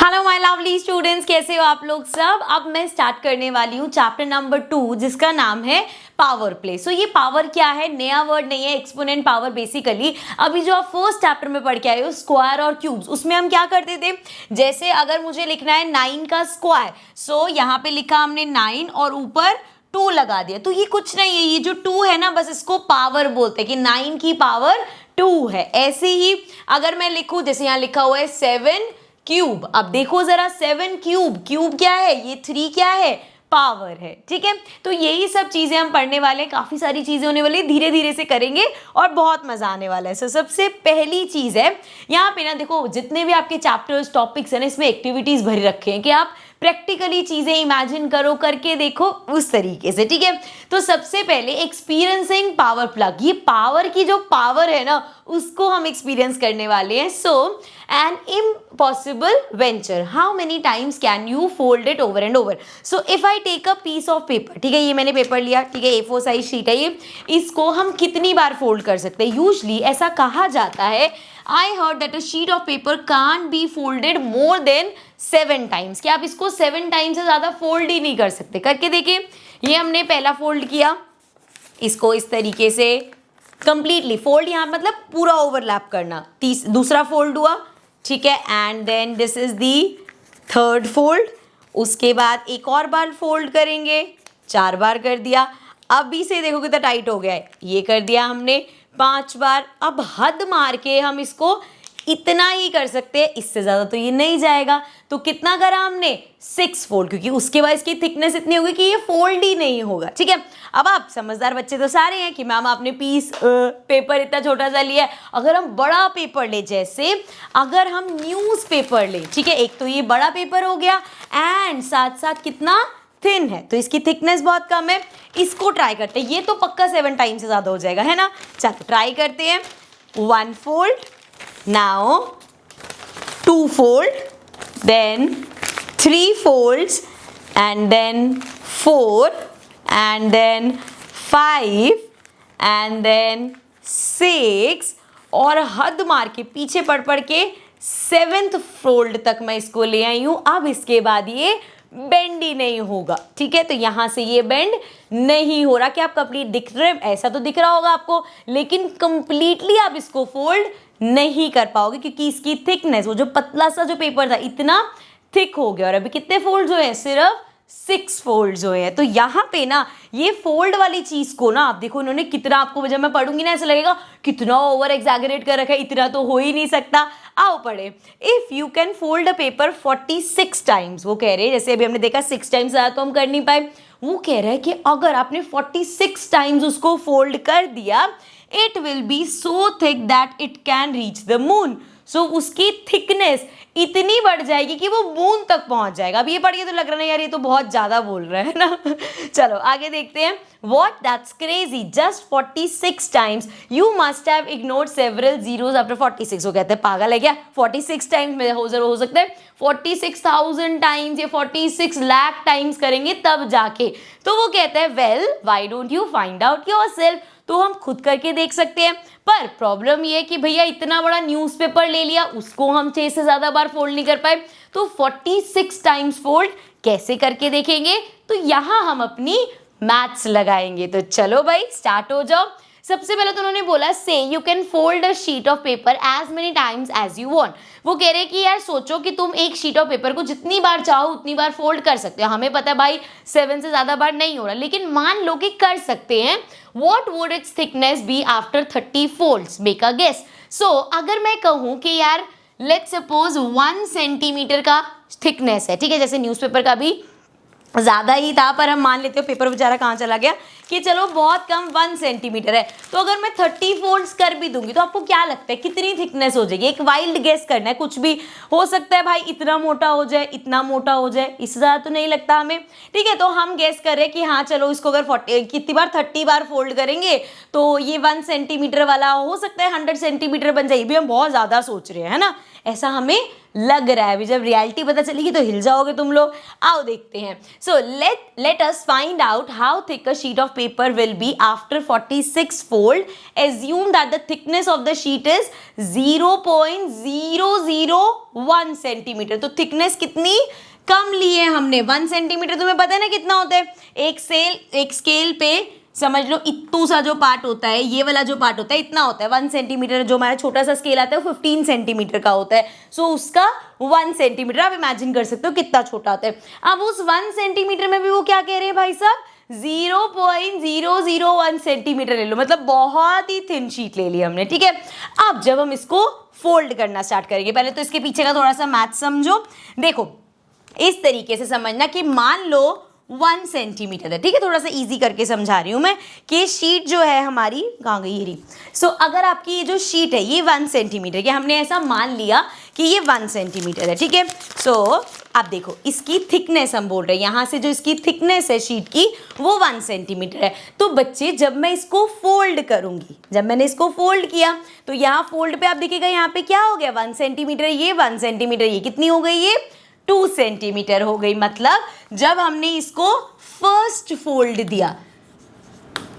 Hello my lovely students, कैसे हो आप लोग सब। अब मैं स्टार्ट करने वाली हूँ चैप्टर नंबर 2 जिसका नाम है पावर प्ले। सो ये पावर क्या है, नया वर्ड नहीं है, एक्सपोनेंट पावर। बेसिकली अभी जो आप फर्स्ट चैप्टर में पढ़ के आए हो स्क्वायर और क्यूब्स, उसमें हम क्या करते थे, जैसे अगर मुझे लिखना है 9 का स्क्वायर, सो यहाँ पे लिखा हमने 9 और ऊपर 2 लगा दिया। तो ये कुछ नहीं है, ये जो 2 है ना, बस इसको पावर बोलते हैं कि 9 की पावर 2 है। ऐसे ही अगर मैं लिखूं, जैसे यहाँ लिखा हुआ है 7 क्यूब, अब देखो जरा 7 क्यूब, क्यूब क्या है, ये 3 क्या है, पावर है। ठीक है, तो यही सब चीजें हम पढ़ने वाले हैं, काफी सारी चीजें होने वाली, धीरे धीरे से करेंगे और बहुत मजा आने वाला है। सो सबसे पहली चीज है यहाँ पे ना, देखो जितने भी आपके चैप्टर्स टॉपिक्स है ना, इसमें एक्टिविटीज भरी रखे हैं कि आप प्रैक्टिकली चीजें इमेजिन करो, करके देखो उस तरीके से। ठीक है, तो सबसे पहले एक्सपीरियंसिंग पावर प्लग, ये पावर की जो पावर है ना उसको हम एक्सपीरियंस करने वाले हैं। So an impossible venture, how many times can you fold it over and over. So if I take a piece of paper, ठीक है, ये मैंने पेपर लिया, ठीक है, A4 साइज शीट है ये, इसको हम कितनी बार फोल्ड कर सकते हैं। यूजली ऐसा कहा जाता है, I heard that a sheet of paper can't be folded more than 7 times, कि आप इसको 7 टाइम्स से ज्यादा फोल्ड ही नहीं कर सकते। करके देखिए, ये हमने पहला फोल्ड किया, इसको इस तरीके से कंप्लीटली फोल्ड, यहाँ मतलब पूरा ओवरलैप करना, दूसरा फोल्ड हुआ, ठीक है, and then this is the third fold. उसके बाद एक और बार फोल्ड करेंगे, 4 बार कर दिया। अभी से देखो कितना टाइट हो गया है, ये कर दिया हमने 5 बार। अब हद मार के हम इसको इतना ही कर सकते हैं, इससे ज्यादा तो ये नहीं जाएगा। तो कितना करा हमने, 6 फोल्ड, क्योंकि उसके बाद इसकी थिकनेस इतनी होगी कि ये फोल्ड ही नहीं होगा। ठीक है, अब आप समझदार बच्चे तो सारे हैं कि मैम आपने पीस पेपर इतना छोटा सा लिया है। अगर हम बड़ा पेपर ले, जैसे अगर हम न्यूज़ पेपर ले, ठीक है, एक तो ये बड़ा पेपर हो गया एंड साथ साथ कितना थिन है, तो इसकी थिकनेस बहुत कम है। इसको ट्राई करते हैं, ये तो पक्का 7 टाइम से ज्यादा हो जाएगा, है ना। चलो ट्राई करते हैं। 1 fold, now 2 fold, then 3 folds, and then 4, and then 5, and then 6, और हद मार के पीछे पढ़ के 7th फोल्ड तक मैं इसको ले आई हूं। अब इसके बाद ये बेंड ही नहीं होगा। ठीक है, तो यहां से ये बेंड नहीं हो रहा। कि आप कंप्लीट दिख रहे, ऐसा तो दिख रहा होगा आपको, लेकिन कंप्लीटली आप इसको फोल्ड नहीं कर पाओगे, क्योंकि इसकी थिकनेस, वो जो पतला सा जो पेपर था इतना थिक हो गया। और अभी कितने फोल्ड्स हुए हैं, सिर्फ 6 फोल्ड्स हुए हैं। तो यहाँ पे ना ये फोल्ड वाली चीज को ना, आप देखो इन्होंने कितना, आपको जब मैं पढ़ूंगी ना ऐसा लगेगा कितना ओवर एग्जैगरेट कर रखा है, इतना तो हो ही नहीं सकता। आओ पढ़े। If you can fold a paper 46 times, वो कह रहे हैं, जैसे अभी हमने देखा 6 टाइम्स ज्यादा तो हम कर नहीं पाए, वो कह रहा है कि अगर आपने 46 टाइम्स उसको फोल्ड कर दिया, it will be so thick that it can reach the moon. So उसकी थिकनेस इतनी बढ़ जाएगी कि वो मून तक पहुंच जाएगा। अब ये पढ़ के तो लग रहा है यार ये तो बहुत ज्यादा बोल रहा है ना। चलो आगे देखते हैं। What? That's crazy. Just 46 times. You must have ignored several zeros after 46. वो कहते हैं पागल है क्या, 46 टाइम्स में हो सकता है 46,000 टाइम्स या 46 लाख टाइम्स करेंगे तब जाके। तो वो कहता है well why don't you find out yourself, तो हम खुद करके देख सकते हैं। पर प्रॉब्लम ये है कि भैया इतना बड़ा न्यूज़पेपर ले लिया, उसको हम 6 से ज्यादा बार फोल्ड नहीं कर पाए, तो 46 टाइम्स फोल्ड कैसे करके देखेंगे। तो यहां हम अपनी मैथ्स लगाएंगे। तो चलो भाई स्टार्ट हो जाओ। सबसे पहले तो उन्होंने बोला say you can fold a sheet of paper as many times as you want. वो कह रहे हैं कि यार सोचो कि तुम एक शीट ऑफ पेपर को जितनी बार चाहो उतनी बार फोल्ड कर सकते हो। हमें पता है भाई 7 से ज्यादा बार नहीं हो रहा, लेकिन मान लो कि कर सकते हैं। What would its thickness be after 30 folds? Make a guess. So अगर मैं कहूँ कि यार let's suppose 1 सेंटीमीटर का थिकनेस है, ठीक है, जैसे न्यूज़पेपर का भी ज़्यादा ही था, पर हम मान लेते हो पेपर बेचारा कहाँ चला गया, कि चलो बहुत कम 1 सेंटीमीटर है। तो अगर मैं 30 फोल्ड्स कर भी दूंगी तो आपको क्या लगता है कितनी थिकनेस हो जाएगी। एक वाइल्ड गेस करना है, कुछ भी हो सकता है भाई, इतना मोटा हो जाए, इतना मोटा हो जाए, इससे ज़्यादा तो नहीं लगता हमें। ठीक है, तो हम गेस कर रहे हैं कि हाँ चलो इसको अगर 30 बार फोल्ड करेंगे तो ये 1 सेंटीमीटर वाला हो सकता है 100 सेंटीमीटर बन जाए। ये भी हम बहुत ज़्यादा सोच रहे हैं, है ना, ऐसा हमें लग रहा है, अभी जब रियलिटी पता चलेगी तो हिल जाओगे तुम लोग। आओ देखते हैं। So let us find out how thick a sheet of paper will be after 46 fold. Assume that the thickness of the sheet is 0.001 centimetre. तो थिकनेस कितनी कम ली है हमने, 1 सेंटीमीटर। तुम्हें पता है ना कितना होता है, एक स्केल पे समझ लो इतू सा जो पार्ट होता है, ये वाला जो पार्ट होता है इतना होता है 1 सेंटीमीटर। जो हमारा छोटा सा स्केल आता है वो 15 सेंटीमीटर का होता है। सो उसका 1 सेंटीमीटर आप इमेजिन कर सकते हो कितना छोटा होता है। अब उस 1 सेंटीमीटर में भी वो क्या कह रहे हैं भाई साहब, 0.001 सेंटीमीटर ले लो, मतलब बहुत ही थिन शीट ले ली हमने, ठीक है। अब जब हम इसको फोल्ड करना स्टार्ट करेंगे, पहले तो इसके पीछे का थोड़ा सा मैथ समझो। देखो इस तरीके से समझना कि मान लो 1 सेंटीमीटर है, ठीक है। थोड़ा सा इजी करके समझा रही हूँ मैं कि शीट जो है हमारी, कहाँ गई ये रही। सो अगर आपकी ये जो शीट है ये 1 सेंटीमीटर की, हमने ऐसा मान लिया कि ये 1 सेंटीमीटर है, ठीक है। सो आप देखो इसकी थिकनेस हम बोल रहे हैं, यहाँ से जो इसकी थिकनेस है शीट की वो 1 सेंटीमीटर है। तो बच्चे जब मैं इसको फोल्ड करूँगी, जब मैंने इसको फोल्ड किया तो यहाँ फोल्ड पे आप देखिएगा यहाँ पे क्या हो गया, 1 सेंटीमीटर, ये 1 सेंटीमीटर, ये कितनी हो गई, ये 2 सेंटीमीटर हो गई। मतलब जब हमने इसको फर्स्ट फोल्ड दिया,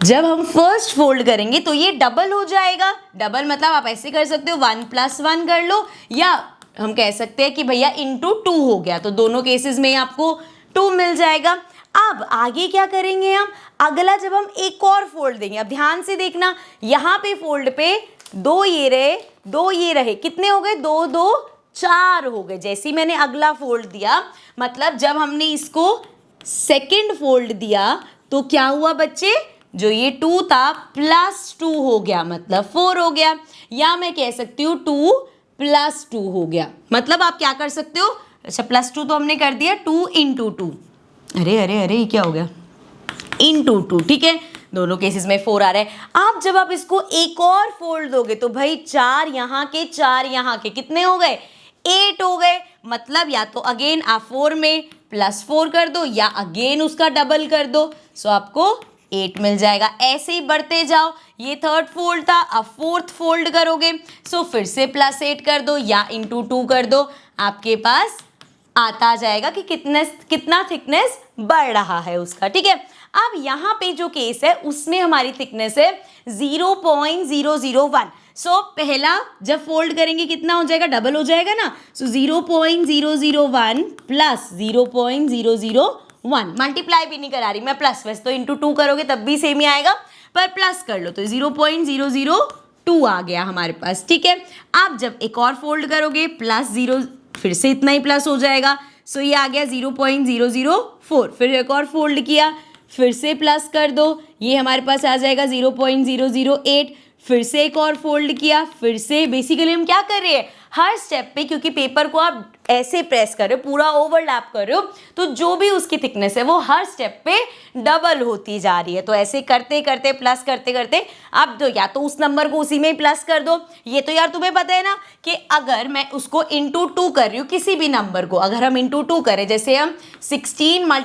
जब हम फर्स्ट फोल्ड करेंगे तो ये डबल हो जाएगा। डबल मतलब आप ऐसे कर सकते हो 1 + 1 कर लो, या हम कह सकते हैं कि भैया इंटू 2 हो गया, तो दोनों केसेस में आपको 2 मिल जाएगा। अब आगे क्या करेंगे हम, अगला जब हम एक और फोल्ड देंगे, अब ध्यान से देखना, यहाँ पे फोल्ड पे 2 ये रहे, 2 ये रहे, कितने हो गए, 2 2 4 हो गए। जैसे ही मैंने अगला फोल्ड दिया, मतलब जब हमने इसको सेकंड फोल्ड दिया तो क्या हुआ बच्चे, जो ये 2 था +2 हो गया, मतलब 4 हो गया। या मैं कह सकती हूँ 2 + 2 हो गया। मतलब आप क्या कर सकते हो, अच्छा +2 तो हमने कर दिया, 2 × 2, अरे अरे अरे ये क्या हो गया, × 2, ठीक है। दोनों केसेस में 4 आ रहा है। आप जब आप इसको एक और फोल्ड दोगे तो भाई 4 यहाँ के 4 यहाँ के कितने हो गए, 8 हो गए। मतलब या तो अगेन आप 4 में +4 कर दो या अगेन उसका डबल कर दो, सो आपको 8 मिल जाएगा। ऐसे ही बढ़ते जाओ, ये थर्ड फोल्ड था, अब फोर्थ फोल्ड करोगे, सो फिर से +8 कर दो या × 2 कर दो, आपके पास आता जाएगा कि कितना थिकनेस बढ़ रहा है उसका, ठीक है। अब यहाँ पे जो केस है उसमें हमारी थिकनेस है 0.001। सो पहला जब फोल्ड करेंगे कितना हो जाएगा, डबल हो जाएगा ना। सो 0.001 + 0.001, मल्टीप्लाई भी नहीं करा रही मैं, प्लस, वैसे तो × 2 करोगे तब भी सेम ही आएगा, पर प्लस कर लो तो 0.002 आ गया हमारे पास, ठीक है। आप जब एक और फोल्ड करोगे +0, फिर से इतना ही प्लस हो जाएगा, सो ये आ गया 0.004। फिर एक और फोल्ड किया, फिर से प्लस कर दो, ये हमारे पास आ जाएगा 0.008। फिर से एक और फोल्ड किया, फिर से, बेसिकली हम क्या कर रहे हैं, हर स्टेप पे, क्योंकि पेपर को आप ऐसे प्रेस कर रहे हो, पूरा ओवरलैप कर रहे हो, तो जो भी उसकी थिकनेस है वो हर स्टेप पे डबल होती जा रही है। तो ऐसे करते करते प्लस करते करते अब तो या तो उस नंबर को उसी में ही प्लस कर दो। ये तो यार तुम्हें पता है ना कि अगर मैं उसको × 2 कर रही हूँ, किसी भी नंबर को अगर हम × 2 करें, जैसे हम 16 ×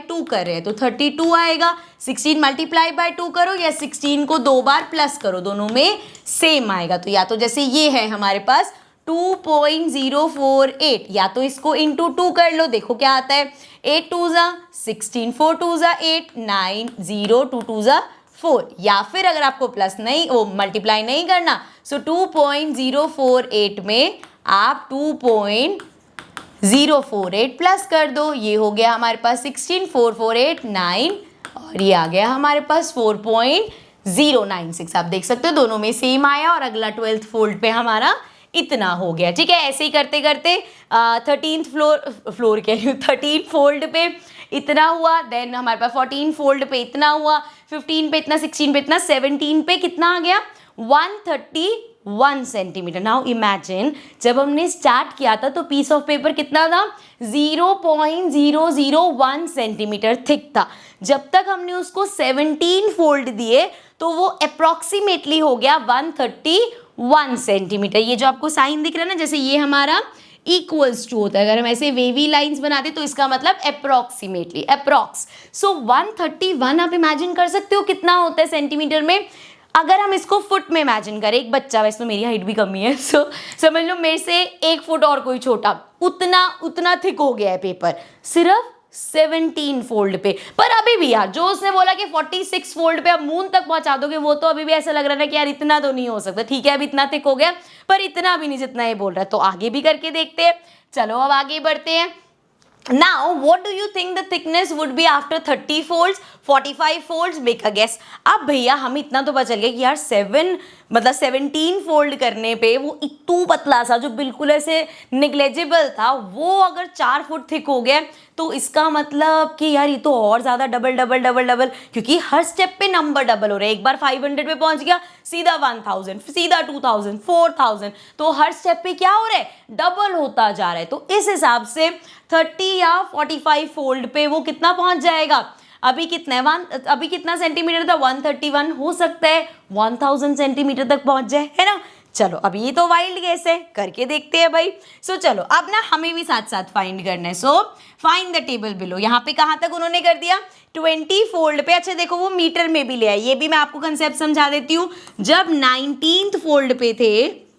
2 कर रहे हैं तो 32 आएगा। 16 × 2 करो या 16 को 2 बार प्लस करो, दोनों में सेम आएगा। तो या तो जैसे ये है हमारे पास 2.048, या तो इसको × 2 कर लो, देखो क्या आता है, 8 2 16, 4 2 8, 9 0 2 2 4। या फिर अगर आपको प्लस नहीं, वो मल्टीप्लाई नहीं करना, सो 2.048 में आप 2.048 प्लस कर दो, ये हो गया हमारे पास 16, 4 4 8 9, और ये आ गया हमारे पास 4.096। आप देख सकते हो दोनों में सेम आया, और अगला 12th फोल्ड पे हमारा इतना हो गया, ठीक है। ऐसे ही करते करते 13 फोल्ड पे इतना हुआ, देन हमारे पास 14 फोल्ड पे इतना हुआ, 15 पे इतना, 16 पे इतना, 17 पे कितना आ गया, 131 सेंटीमीटर। नाउ इमेजिन जब हमने स्टार्ट किया था तो पीस ऑफ पेपर कितना था, 0.001 सेंटीमीटर थिक था। जब तक हमने उसको 17 फोल्ड दिए तो वो अप्रॉक्सीमेटली हो गया 131 सेंटीमीटर। ये जो आपको साइन दिख रहा है ना, जैसे ये हमारा इक्वल्स टू होता है, अगर हम ऐसे वेवी लाइंस बनाते तो इसका मतलब अप्रॉक्सीमेटली, अप्रॉक्स। सो 131 आप इमेजिन कर सकते हो कितना होता है सेंटीमीटर में। अगर हम इसको फुट में इमेजिन करें, एक बच्चा, वैसे तो मेरी हाइट भी कमी है, सो समझ लो मेरे से 1 फुट और कोई छोटा, उतना थिक हो गया है पेपर, सिर्फ 17 फोल्ड पे। पर अभी भी यार जो उसने बोला कि 46 फोल्ड पे आप मून तक पहुंचा दोगे, वो तो अभी भी ऐसा लग रहा है कि यार इतना तो नहीं हो सकता। ठीक है, अभी इतना थिक हो गया, पर इतना भी नहीं जितना ये बोल रहा है। तो आगे भी करके देखते हैं। चलो अब आगे बढ़ते हैं। Now, what do you think the thickness would be after 30 folds, 45 folds? Make a guess. अब भैया हम इतना तो पता चल गया कि यार 17 फोल्ड करने पे वो इतना पतला सा जो बिल्कुल ऐसे निग्लेजिबल था, वो अगर 4 फुट थिक हो गया, तो इसका मतलब कि यार ये तो और ज्यादा डबल डबल डबल डबल, क्योंकि हर स्टेप पे नंबर डबल हो रहे हैं। एक बार 500 पे पहुंच गया, सीधा 1000, सीधा 2000, 4000, तो हर स्टेप पे क्या हो रहा है, डबल होता जा रहा है। तो इस हिसाब से 30 या 45 फोल्ड पे वो कितना पहुंच जाएगा, अभी कितना है, अभी कितना सेंटीमीटर था, 131, हो सकता है 1000 सेंटीमीटर तक पहुंच जाए, है ना। चलो अभी ये तो वाइल्ड गेस है, करके देखते हैं भाई। सो चलो अब ना हमें भी साथ साथ फाइंड करना है। So find the table below. यहाँ पे कहाँ तक उन्होंने कर दिया, 20 फोल्ड पे। अच्छा देखो वो मीटर में भी ले आए, ये भी मैं आपको कंसेप्ट समझा देती हूँ। जब 19th फोल्ड पे थे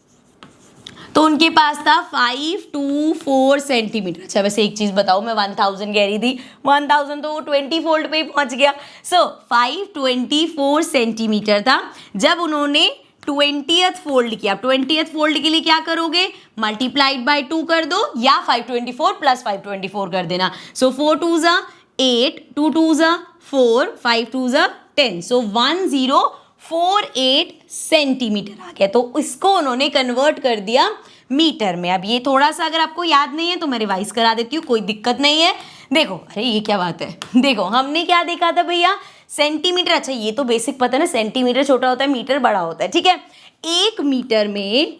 तो उनके पास था 524 सेंटीमीटर। अच्छा वैसे एक चीज बताओ, मैं 1000 कह रही थी, 1000 तो वो 20 फोल्ड पे ही पहुंच गया। सो 524 सेंटीमीटर था जब उन्होंने 20th फोल्ड किया। 20th फोल्ड के लिए क्या करोगे, मल्टीप्लाइड बाय 2 कर दो, या 524 प्लस 524 कर देना। सो 4 2 ज़ा 8, 2 2 ज़ा 4, 5 2 ज़ा 10, सो 1048 सेंटीमीटर आ गया। तो इसको उन्होंने कन्वर्ट कर दिया मीटर में। अब ये थोड़ा सा अगर आपको याद नहीं है तो मैं रिवाइज करा देती हूँ, कोई दिक्कत नहीं है। देखो, अरे ये क्या बात है, देखो हमने क्या देखा था भैया, सेंटीमीटर। अच्छा ये तो बेसिक पता है ना, सेंटीमीटर छोटा होता है, मीटर बड़ा होता है, ठीक है। 1 मीटर में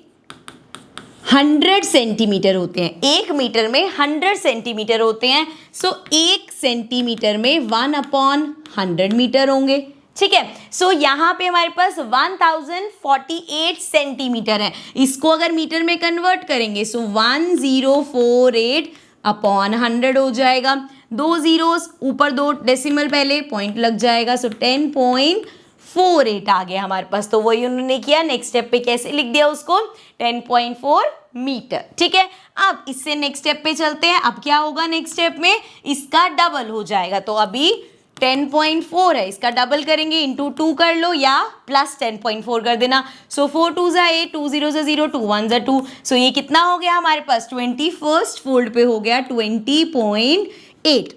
100 सेंटीमीटर होते हैं, 1 मीटर में 100 सेंटीमीटर होते हैं। सो 1 सेंटीमीटर में 1/100 मीटर होंगे, ठीक है। सो यहाँ पे हमारे पास 1048 सेंटीमीटर है। इसको अगर मीटर में कन्वर्ट करेंगे सो 1048/100 हो जाएगा। 2 जीरोस ऊपर, 2 डेसिमल पहले, पॉइंट लग जाएगा। सो 10.48 आ गया हमारे पास। तो वही उन्होंने किया, नेक्स्ट स्टेप पे कैसे लिख दिया उसको, 10.4 मीटर, ठीक है। अब इससे नेक्स्ट स्टेप पे चलते हैं। अब क्या होगा नेक्स्ट स्टेप में, इसका डबल हो जाएगा। तो अभी 10.4 है, इसका डबल करेंगे, इंटू 2 कर लो या प्लस 10.4 कर देना। सो 4 2 ज़ा 8, 2 0 ज़ा 0, 2 1 ज़ा 2। सो ये कितना हो गया हमारे पास, 21st फोल्ड पे हो गया 20.8।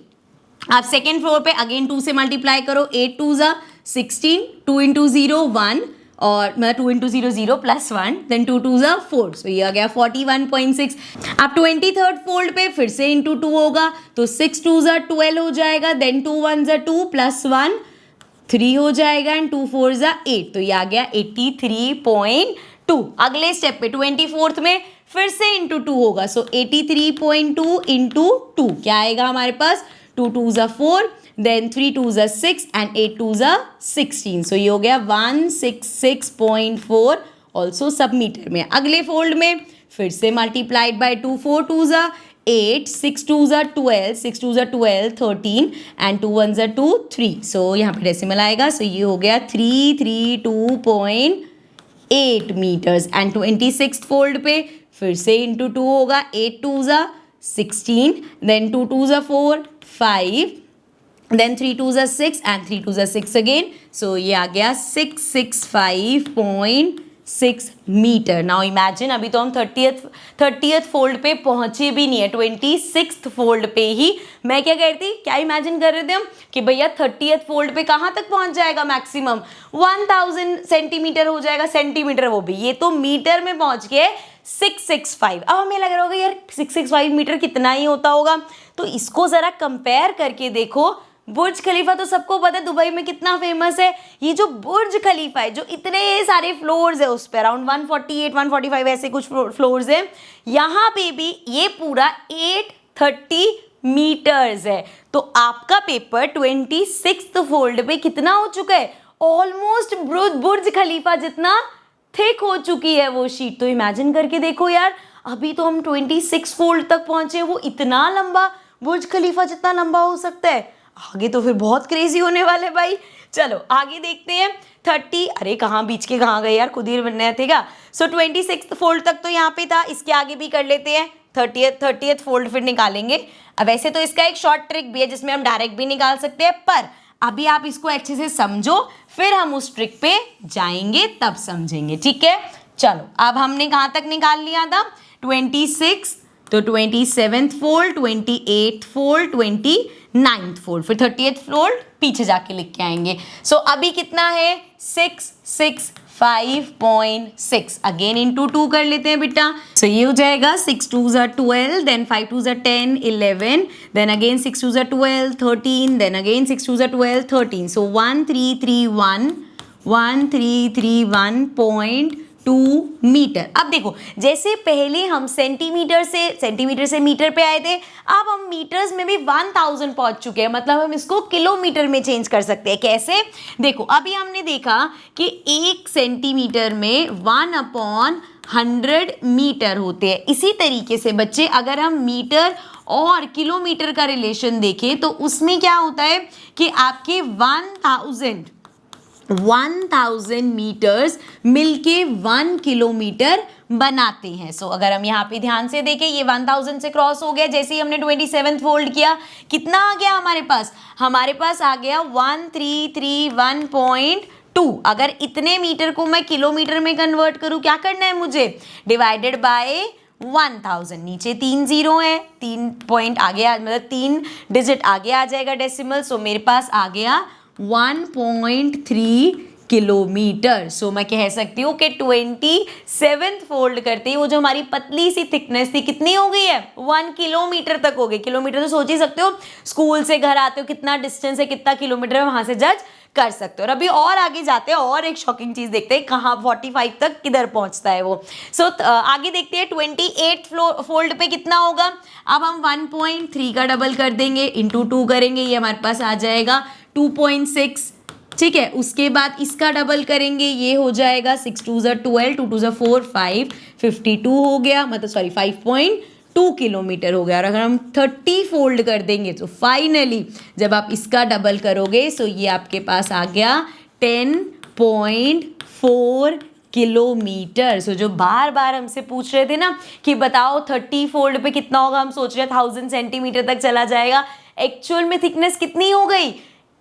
आप सेकेंड फ्लोर पे अगेन 2 से मल्टीप्लाई करो, 8 2 ज़ा 16, 2 इंटू 0 1, और मतलब 2 इंटू 0 0 प्लस 1, देन 2 2 ज़ा 4। सो ये आ गया 41.6। अब 23rd फोल्ड पे फिर से इंटू 2 होगा, तो 6 2 ज़ा 12 हो जाएगा, देन 2 1 ज़ा 2 प्लस 1 3 हो जाएगा, एंड 2 4 ज़ा 8। तो ये आ गया 83.2। अगले स्टेप पे 24th में फिर से इंटू 2 होगा। सो 83.2 इंटू 2 क्या आएगा हमारे पास, 2 2 ज़ा 4, देन 3 2 ज़ा 6, एंड 8 2 ज़ा 16। सो ये हो गया 166.4, ऑल्सो सब मीटर में। अगले फोल्ड में फिर से मल्टीप्लाइड बाय 2, 4 2 ज़ा 8, 6 2 ज़ा 12, 6 2 ज़ा 12, 13, एंड 2 1 ज़ा 2, 3। सो यहाँ पे डेसिमल आएगा। सो ये हो गया 332.8 मीटर्स। एंड 26th फोल्ड पे फिर से इंटू 2 होगा, 8 2 ज़ा 16, देन 2 2 ज़ा 4, 5, then 3 2 ज़ा 6, and 3 2 ज़ा 6 अगेन। सो ये आ गया 665.6 मीटर। नाउ इमेजिन, अभी तो हम 30th फोल्ड पे पहुंचे भी नहीं है, 26th फोल्ड पे ही। मैं क्या कह रही थी, क्या इमेजिन कर रहे थे हम कि भैया 30th फोल्ड पे कहाँ तक पहुंच जाएगा, मैक्सिमम 1000 सेंटीमीटर हो जाएगा, सेंटीमीटर वो भी, ये तो मीटर में पहुंच गए 665। अब हमें लग रहा होगा यार 665 मीटर कितना ही होता होगा, तो इसको जरा कंपेयर करके देखो। बुर्ज खलीफा तो सबको पता है दुबई में कितना फेमस है। ये जो बुर्ज खलीफा है, जो इतने सारे फ्लोर्स है उस पर, अराउंड 148 145 ऐसे कुछ फ्लोर्स है, यहाँ पे भी ये पूरा 830 मीटर्स है। तो आपका पेपर 26th फोल्ड पे कितना हो चुका है, ऑलमोस्ट बुर्ज खलीफा जितना थिक हो चुकी है वो शीट। तो इमेजिन करके देखो यार, अभी तो हम 26 फोल्ड तक पहुंचे, वो इतना लंबा, बुर्ज खलीफा जितना लंबा हो सकता है, आगे तो फिर बहुत क्रेजी होने वाले भाई। चलो आगे देखते हैं। 30, अरे कहाँ बीच के कहाँ गए यार, खुद ही बनना थे क्या। सो 26th फोल्ड तक तो यहाँ पे था, इसके आगे भी कर लेते हैं 30th फोल्ड फिर निकालेंगे। अब वैसे तो इसका एक शॉर्ट ट्रिक भी है जिसमें हम डायरेक्ट भी निकाल सकते हैं, पर अभी आप इसको अच्छे से समझो, फिर हम उस ट्रिक पे जाएंगे तब समझेंगे, ठीक है। चलो अब हमने कहाँ तक निकाल लिया था 26, तो 27th fold, 28th fold, 29th fold, फिर 30th फोल्ड पीछे जाके लिख के आएंगे। सो अभी कितना है 665.6, अगेन इंटू 2 कर लेते हैं बेटा। सो ये हो जाएगा 6 2s are 12, then 5 2s are 10, 11, then again 6 2s are 12, 13, then again 6 2s are 12, 13। So 1331.2 metre. अब देखो जैसे पहले हम सेंटीमीटर से मीटर पे आए थे, अब हम मीटर्स में भी 1000 पहुंच चुके हैं, मतलब हम इसको किलोमीटर में चेंज कर सकते हैं। कैसे? देखो अभी हमने देखा कि 1 सेंटीमीटर में 1/100 मीटर होते हैं। इसी तरीके से बच्चे अगर हम मीटर और किलोमीटर का रिलेशन देखें तो उसमें क्या होता है कि आपके 1000 मीटर्स मिलके 1 किलोमीटर बनाते हैं। सो अगर हम यहाँ पे ध्यान से देखें, ये 1000 से क्रॉस हो गया, जैसे ही हमने 27th फोल्ड किया, कितना आ गया हमारे पास आ गया 1331.2। अगर इतने मीटर को मैं किलोमीटर में कन्वर्ट करूँ, क्या करना है मुझे, डिवाइडेड बाय 1000, नीचे 3 जीरो है, 3 पॉइंट आगे मतलब 3 डिजिट आगे आ जाएगा डेसिमल। सो मेरे पास आ गया 1.3 किलोमीटर। सो मैं कह सकती हूँ कि 27th फोल्ड करते ही वो जो हमारी पतली सी थिकनेस थी कितनी हो गई है, 1 किलोमीटर तक हो गई। किलोमीटर तो सोच ही सकते हो, स्कूल से घर आते हो कितना डिस्टेंस है, कितना किलोमीटर है, वहां से जज कर सकते हो। और अभी और आगे जाते हैं और एक शॉकिंग चीज देखते हैं, कहाँ 45 तक किधर पहुंचता है वो। सो आगे देखते हैं 28th फोल्ड पे कितना होगा। अब हम 1.3 का डबल कर देंगे, इंटू 2 करेंगे, ये हमारे पास आ जाएगा 2.6, ठीक है। उसके बाद इसका डबल करेंगे, ये हो जाएगा 6 2s are 12, 2 2s are 4, 5, 52 हो गया, मतलब सॉरी 5.2 किलोमीटर हो गया। और अगर हम 30 फोल्ड कर देंगे तो फाइनली जब आप इसका डबल करोगे तो ये आपके पास आ गया 10.4 किलोमीटर। सो जो बार बार हमसे पूछ रहे थे ना कि बताओ 30 फोल्ड पे कितना होगा, हम सोच रहे 1000 सेंटीमीटर तक चला जाएगा, एक्चुअल में थिकनेस कितनी हो गई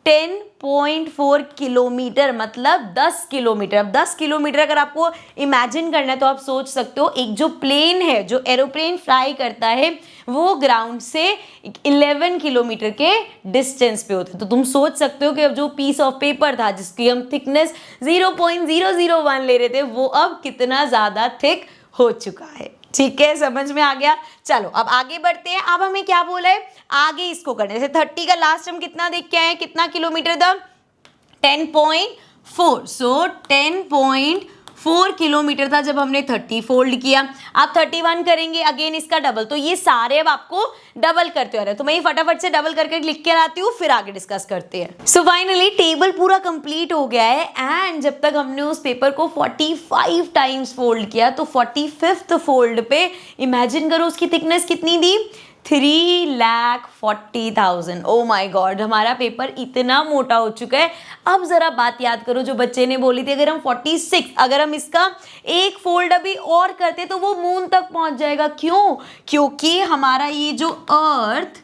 10.4 किलोमीटर, मतलब 10 किलोमीटर। अब 10 किलोमीटर अगर आपको इमेजिन करना है तो आप सोच सकते हो, एक जो प्लेन है, जो एरोप्लेन फ्लाई करता है, वो ग्राउंड से 11 किलोमीटर के डिस्टेंस पे होता है। तो तुम सोच सकते हो कि अब जो पीस ऑफ पेपर था जिसकी हम थिकनेस 0.001 ले रहे थे, वो अब कितना ज़्यादा थिक हो चुका है। ठीक है, समझ में आ गया। चलो अब आगे बढ़ते हैं। अब हमें क्या बोला है, आगे इसको करने, जैसे 30 का लास्ट हम कितना देख के आए, कितना किलोमीटर था 10.4। सो 10.4 किलोमीटर था जब हमने 30 फोल्ड किया। आप 31 करेंगे, अगेन इसका डबल, तो ये सारे अब आपको डबल करते हो रहे हैं, तो मैं ये फटाफट से डबल करके लिख के लाती हूँ, फिर आगे डिस्कस करते हैं। सो फाइनली टेबल पूरा कंप्लीट हो गया है, एंड जब तक हमने उस पेपर को 45 टाइम्स फोल्ड किया, तो 45th फोल्ड पे इमेजिन करो उसकी थिकनेस कितनी थी, 3,40,000। ओ माय गॉड, हमारा पेपर इतना मोटा हो चुका है। अब जरा बात याद करो जो बच्चे ने बोली थी, अगर हम 46, अगर हम इसका एक फोल्ड अभी और करते तो वो मून तक पहुंच जाएगा। क्यों? क्योंकि हमारा ये जो अर्थ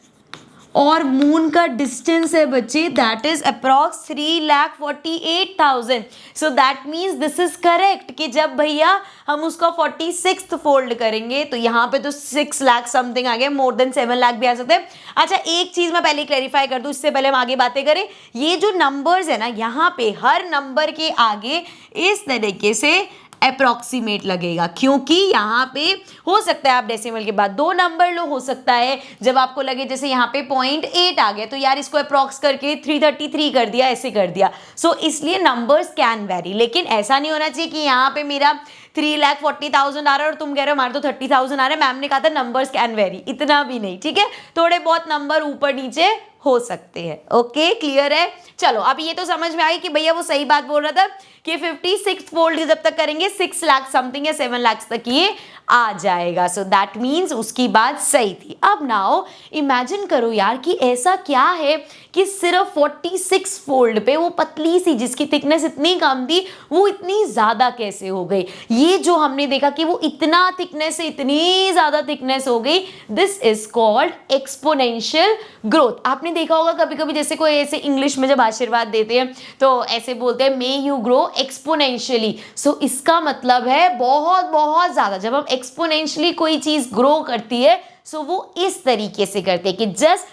और मून का डिस्टेंस है बच्चे, that is approx 3,48,000। So that means this is correct कि जब भैया हम उसका 46th फोल्ड करेंगे तो यहाँ पे तो 6 लाख समथिंग आ गया, मोर देन 7 लाख भी आ सकते हैं। अच्छा एक चीज मैं पहले क्लैरिफाई कर दूं, इससे पहले हम आगे बातें करें। ये जो नंबर्स है ना, यहाँ पे हर नंबर के आगे इस तरीके से अप्रॉक्सीमेट लगेगा, क्योंकि यहाँ पे हो सकता है आप डेसिमल के बाद 2 नंबर लो, हो सकता है जब आपको लगे जैसे यहाँ पे 0.8 आ गया तो यार इसको अप्रॉक्स करके 333 कर दिया, ऐसे कर दिया। सो इसलिए नंबर्स कैन वेरी, लेकिन ऐसा नहीं होना चाहिए कि यहाँ पे मेरा 3,40,000 आ रहा है और तुम कह रहे हो हमारे तो 30,000 आ रहा है। मैम ने कहा था नंबर्स कैन वेरी, इतना भी नहीं, ठीक है, थोड़े बहुत नंबर ऊपर नीचे हो सकते हैं। ओके, क्लियर है। चलो अब ये तो समझ में आई कि भैया वो सही बात बोल रहा था कि 56 फोल्ड जब तक करेंगे 6 लाख समथिंग या 7 लाख तक ये आ जाएगा। सो दैट मीन्स उसकी बात सही थी। अब नाउ इमेजिन करो यार कि ऐसा क्या है कि सिर्फ 46 फोल्ड पे वो पतली सी जिसकी थिकनेस इतनी कम थी वो इतनी ज़्यादा कैसे हो गई। ये जो हमने देखा कि वो इतना थिकनेस से इतनी ज़्यादा थिकनेस हो गई, this is called exponential growth. आपने देखा होगा कभी कभी जैसे कोई ऐसे इंग्लिश में जब आशीर्वाद देते हैं तो ऐसे बोलते हैं मे यू ग्रो एक्सपोनेंशियली। सो इसका मतलब है बहुत बहुत ज़्यादा। जब हम एक्सपोनेंशियली कोई चीज़ ग्रो करती है सो वो इस तरीके से करते हैं कि जस्ट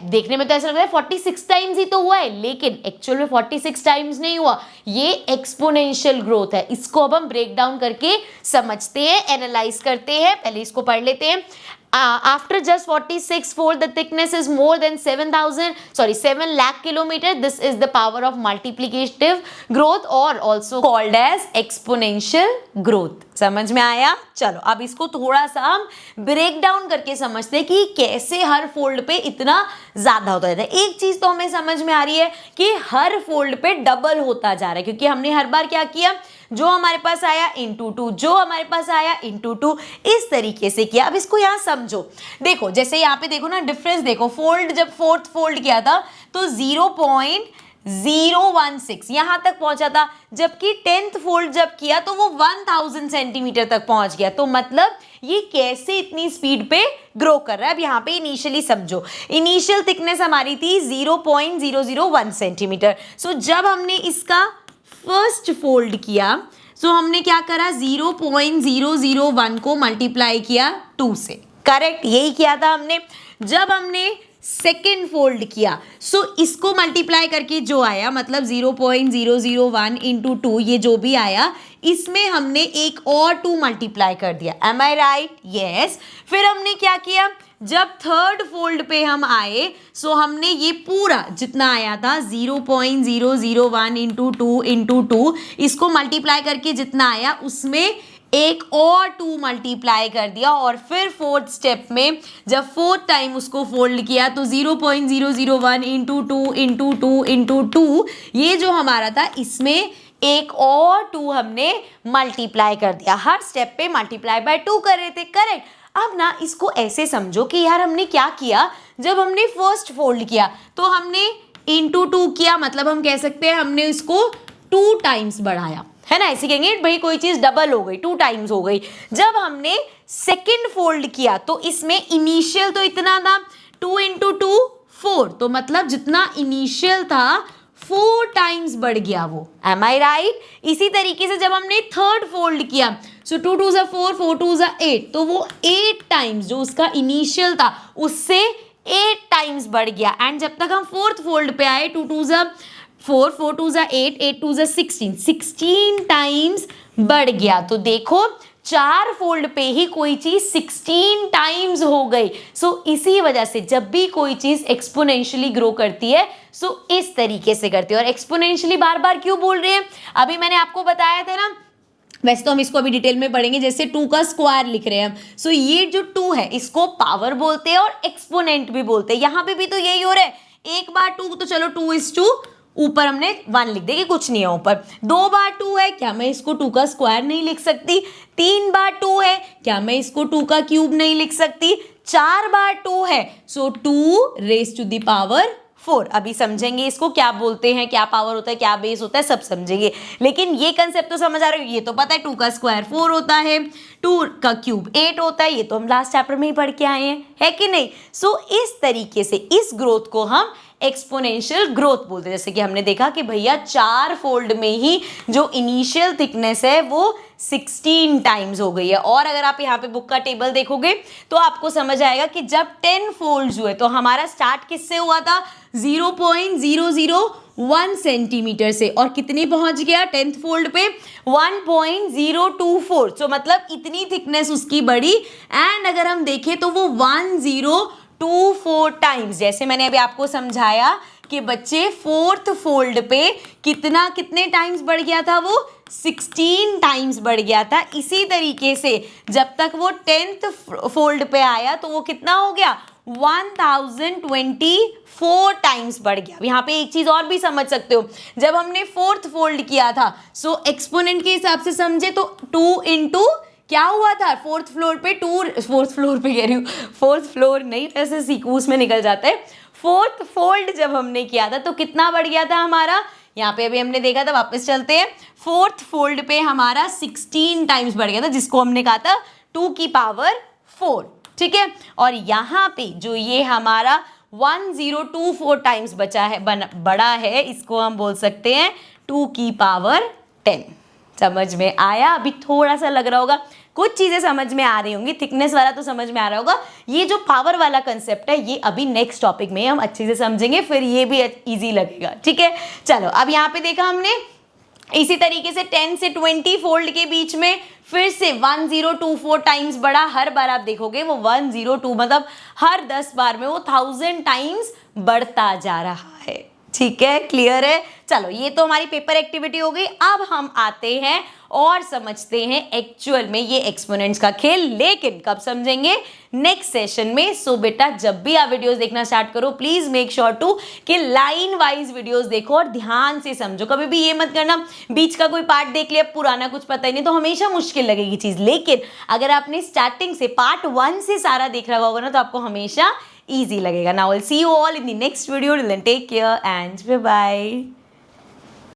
देखने में तो ऐसा लग रहा है 46 टाइम्स ही तो हुआ है, लेकिन एक्चुअल में 46 टाइम्स नहीं हुआ, ये एक्सपोनेंशियल ग्रोथ है। इसको अब हम ब्रेक डाउन करके समझते हैं, एनालाइज करते हैं। पहले इसको पढ़ लेते हैं। After just 46 fold, the thickness is more than 7 lakh kilometer. This is the power of multiplicative growth or also called as exponential growth. समझ में आया? चलो अब इसको थोड़ा सा हम ब्रेक डाउन करके समझते हैं कि कैसे हर फोल्ड पे इतना ज्यादा होता है। एक चीज तो हमें समझ में आ रही है कि हर फोल्ड पे डबल होता जा रहा है, क्योंकि हमने हर बार क्या किया, जो हमारे पास आया इंटू 2, जो हमारे पास आया इंटू 2, इस तरीके से किया। अब इसको यहाँ समझो, देखो जैसे यहाँ पे देखो ना डिफरेंस देखो, फोल्ड जब फोर्थ फोल्ड किया था तो 0.016 यहाँ तक पहुंचा था, जबकि 10th फोल्ड जब किया तो वो 1000 सेंटीमीटर तक पहुंच गया। तो मतलब ये कैसे इतनी स्पीड पे ग्रो कर रहा है। अब यहाँ पे इनिशियली समझो, इनिशियल थिकनेस हमारी थी 0.001 सेंटीमीटर। सो जब हमने इसका फर्स्ट फोल्ड किया सो हमने क्या करा, 0.001 को मल्टीप्लाई किया 2 से, करेक्ट, यही किया था हमने। जब हमने सेकेंड फोल्ड किया सो इसको मल्टीप्लाई करके जो आया, मतलब 0.001 इंटू 2, ये जो भी आया इसमें हमने एक और 2 मल्टीप्लाई कर दिया। एम आई राइट? यस। फिर हमने क्या किया, जब थर्ड फोल्ड पे हम आए सो हमने ये पूरा जितना आया था 0.001 इंटू 2 इसको मल्टीप्लाई करके जितना आया उसमें एक और 2 मल्टीप्लाई कर दिया। और फिर फोर्थ स्टेप में जब फोर्थ टाइम उसको फोल्ड किया तो 0.001 इंटू 2 ये जो हमारा था इसमें एक और 2 हमने मल्टीप्लाई कर दिया। हर स्टेप पे मल्टीप्लाई बाय 2 कर रहे थे, करेक्ट। अब ना इसको ऐसे समझो कि यार हमने क्या किया, जब हमने फर्स्ट फोल्ड किया तो हमने इंटू 2 किया, मतलब हम कह सकते हैं हमने इसको 2 टाइम्स बढ़ाया, है ना। ऐसे कहेंगे भाई कोई चीज डबल हो गई, 2 टाइम्स हो गई। जब हमने सेकेंड फोल्ड किया तो इसमें इनिशियल तो इतना था 2 इंटू 2 4, तो मतलब जितना इनिशियल था 4 टाइम्स बढ़ गया वो। एम आई राइट? इसी तरीके से जब हमने थर्ड फोल्ड किया सो 2 2 4 4 2 8, तो वो 8 टाइम्स जो उसका इनिशियल था उससे 8 टाइम्स बढ़ गया। एंड जब तक हम फोर्थ फोल्ड पे आए 2 2 4 4 2 8 8 2 16 टाइम्स बढ़ गया। तो देखो 4 फोल्ड पे ही कोई चीज 16 टाइम्स हो गई। सो इसी वजह से जब भी कोई चीज एक्सपोनेंशियली ग्रो करती है सो इस तरीके से करती है। और एक्सपोनेंशियली बार बार क्यों बोल रहे हैं, अभी मैंने आपको बताया था ना, वैसे तो हम इसको अभी डिटेल में पढ़ेंगे। जैसे 2 का स्क्वायर लिख रहे हैं हम, सो ये जो 2 है इसको पावर बोलते हैं और एक्सपोनेंट भी बोलते हैं। यहाँ पे भी तो यही हो रहा है, एक बार 2 तो चलो 2:2 ऊपर हमने 1 लिख देंगे, कुछ नहीं है ऊपर। 2 बार 2 है, क्या मैं इसको 2 का स्क्वायर नहीं लिख सकती? 3 बार 2 है, क्या मैं इसको 2 का क्यूब नहीं लिख सकती? 4 बार 2 है सो 2 रेज टू द पावर 4। अभी समझेंगे इसको क्या बोलते हैं, क्या पावर होता है, क्या बेस होता है, सब समझेंगे। लेकिन ये कंसेप्ट तो समझ आ रहा है, ये तो पता है 2 का स्क्वायर 4 होता है, 2 का क्यूब 8 होता है, ये तो हम लास्ट चैप्टर में ही पढ़ के आए हैं, है कि नहीं। सो इस तरीके से इस ग्रोथ को हम एक्सपोनेंशियल ग्रोथ बोलते हैं। जैसे कि हमने देखा कि भैया 4 फोल्ड में ही जो इनिशियल थिकनेस है वो 16 टाइम्स हो गई है। और अगर आप यहाँ पे बुक का टेबल देखोगे तो आपको समझ आएगा कि जब 10 फोल्ड्स हुए तो हमारा स्टार्ट किससे हुआ था, 0.001 सेंटीमीटर से, और कितने पहुंच गया 10th फोल्ड पे 1.024। तो मतलब इतनी थिकनेस उसकी बढ़ी। एंड अगर हम देखें तो वो 1024 टाइम्स, जैसे मैंने अभी आपको समझाया कि बच्चे फोर्थ फोल्ड पे कितने टाइम्स बढ़ गया था, वो 16 टाइम्स बढ़ गया था। इसी तरीके से जब तक वो 10th फोल्ड पे आया तो वो कितना हो गया, 1024 टाइम्स बढ़ गया। यहाँ पे एक चीज और भी समझ सकते हो, जब हमने फोर्थ फोल्ड किया था सो एक्सपोनेंट के हिसाब से समझे तो 2 इंटू क्या हुआ था, फोर्थ फ्लोर पे कह रही हूँ, फोर्थ फ्लोर नहीं, ऐसे सीक्वेंस में निकल जाता है। फोर्थ फोल्ड जब हमने किया था तो कितना बढ़ गया था हमारा, यहाँ पे अभी हमने देखा था, वापस चलते हैं, फोर्थ फोल्ड पे हमारा 16 टाइम्स बढ़ गया था, जिसको हमने कहा था 2 की पावर 4, ठीक है। और यहाँ पे जो ये हमारा 1024 टाइम्स बचा है, बड़ा है, इसको हम बोल सकते हैं 2 की पावर 10। समझ में आया? अभी थोड़ा सा लग रहा होगा, कुछ चीजें समझ में आ रही होंगी, थिकनेस वाला तो समझ में आ रहा होगा, ये जो पावर वाला कंसेप्ट है ये अभी नेक्स्ट टॉपिक में हम अच्छे से समझेंगे, फिर ये भी इजी लगेगा, ठीक है। चलो अब यहाँ पे देखा हमने, इसी तरीके से 10 से 20 फोल्ड के बीच में फिर से 1024 टाइम्स बढ़ा। हर बार आप देखोगे वो 102 मतलब हर 10 बार में वो 1000 टाइम्स बढ़ता जा रहा है, ठीक है, क्लियर है। चलो ये तो हमारी पेपर एक्टिविटी हो गई। अब हम आते हैं और समझते हैं एक्चुअल में ये एक्सपोनेंट्स का खेल, लेकिन कब समझेंगे, नेक्स्ट सेशन में। सो बेटा जब भी आप वीडियोस देखना स्टार्ट करो प्लीज मेक श्योर टू कि लाइन वाइज वीडियोस देखो और ध्यान से समझो। कभी भी ये मत करना बीच का कोई पार्ट देख लिया पुराना कुछ पता ही नहीं, तो हमेशा मुश्किल लगेगी चीज। लेकिन अगर आपने स्टार्टिंग से पार्ट 1 से सारा देख रखा होगा ना तो आपको हमेशा easy लगेगा। Now I'll see you all in the next video. Till then take care and bye bye.